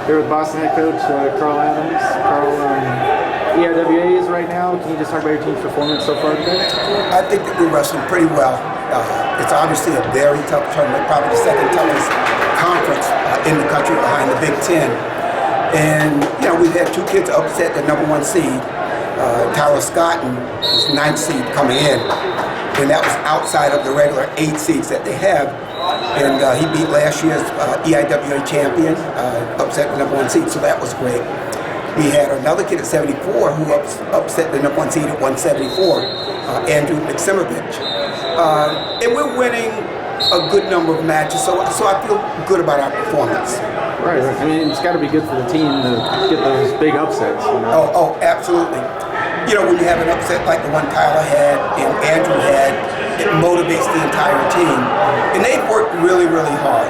Here with Boston head coach Carl Adams. Carl, EIWAs right now. Can you just talk about your team's performance so far today? I think that we're wrestling pretty well. It's obviously a very tough tournament, probably the second toughest conference in the country behind the Big Ten. And, you know, we've had two kids upset the #1 seed. Tyler Scotton was 9th seed coming in. And that was outside of the regular 8 seeds that they have. And he beat last year's EIWA champion, upset the #1 seed, so that was great. We had another kid at 74 who upset the #1 seed at 174, Andrew McSimovich. And we're winning a good number of matches, so I feel good about our performance. Right. I mean, it's got to be good for the team to get those big upsets. You know? Oh, absolutely. You know, when you have an upset like the one Tyler had and Andrew had, it motivates the entire team. And they've worked really, really hard.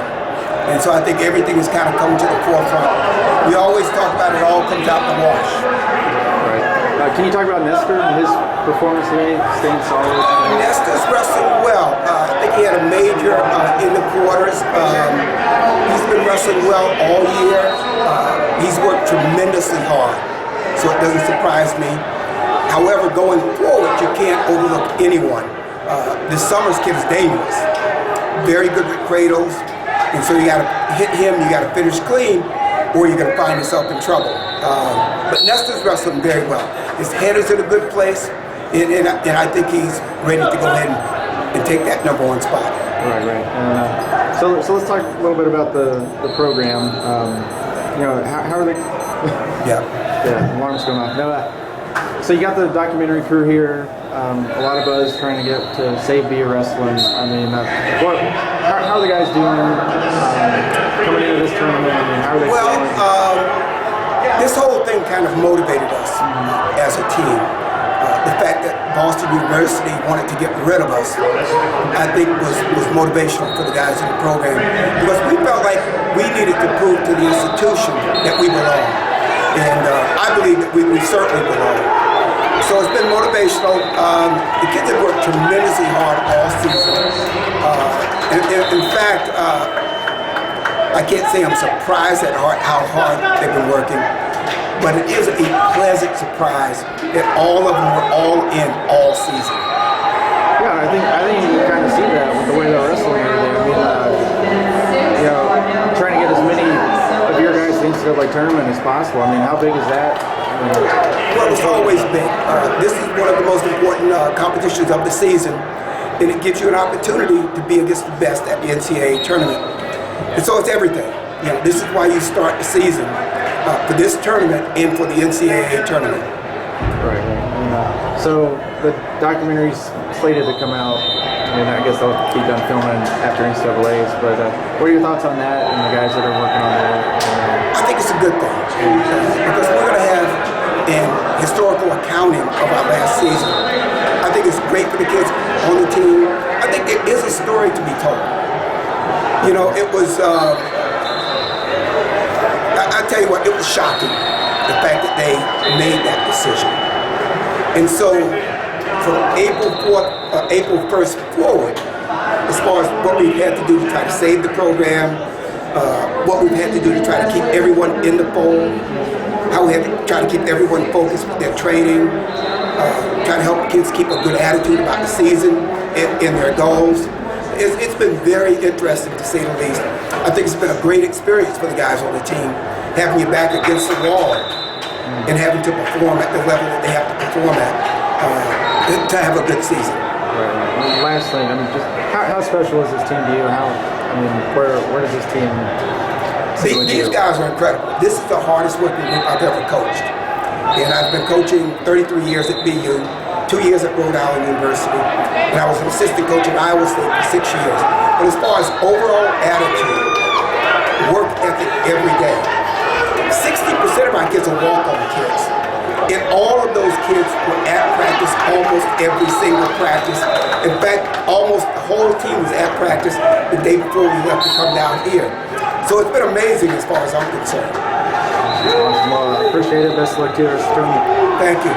And so I think everything is kind of coming to the forefront. We always talk about it all comes out the wash. Right. Can you talk about Nestor and his performance today, staying solid? Nestor's wrestling well. I think he had a major in the quarters. He's been wrestling well all year. He's worked tremendously hard, so it doesn't surprise me. However, going forward, you can't overlook anyone. This Summers kid is dangerous. Very good with cradles, and so you got to hit him, you got to finish clean, or you're going to find yourself in trouble. But Nestor's wrestling very well. His head is in a good place, and I think he's ready to go ahead and take that #1 spot. Right. So let's talk a little bit about the program. You know, how are they? Yeah. Yeah, alarm's going off. No, so you got the documentary crew here. A lot of buzz trying to get to Save Via Wrestling. I mean, how are the guys doing coming into this tournament? I mean, how are they feeling? This whole thing kind of motivated us as a team. The fact that Boston University wanted to get rid of us, I think was motivational for the guys in the program, because we felt like we needed to prove to the institution that we belong. And I believe that we certainly belong. So it's been motivational. The kids have worked tremendously hard all season. In fact, I can't say I'm surprised at how hard they've been working, but it is a pleasant surprise that all of them were all in all season. Yeah, I think you can kind of see that with the way they're wrestling every day. I mean, you know, trying to get as many of your guys to the NCAA tournament as possible. I mean, how big is that? Well, it's always big. This is one of the most important competitions of the season, and it gives you an opportunity to be against the best at the NCAA tournament. And so it's everything. You know, this is why you start the season for this tournament and for the NCAA tournament. Right. So the documentary's slated to come out, and I guess they'll be done filming after NCAA's, but what are your thoughts on that and the guys that are working on that? I think it's a good thing, because we're going to have an historical accounting of our last season. I think it's great for the kids on the team. I think it is a story to be told. You know, it was, I tell you what, it was shocking, the fact that they made that decision. And so, from April 1st forward, as far as what we've had to do to try to save the program, what we've had to do to try to keep everyone in the fold, how we had to try to keep everyone focused with their training, try to help kids keep a good attitude about the season and their goals. It's been very interesting, to say the least. I think it's been a great experience for the guys on the team, having your back against the wall and having to perform at the level that they have to perform at to have a good season. Right. Last thing, I mean, just how special is this team to you? Where does this team sit with you? These guys are incredible. This is the hardest working group I've ever coached. And I've been coaching 33 years at BU, 2 years at Rhode Island University, and I was an assistant coach at Iowa State for 6 years. But as far as overall attitude, work ethic every day, 60% of my kids are walk-on kids. And all of those kids were at practice almost every single practice. In fact, almost the whole team was at practice the day before we left to come down here. So it's been amazing as far as I'm concerned. Awesome. Well, I appreciate it. Best of luck to you this tournament. Thank you.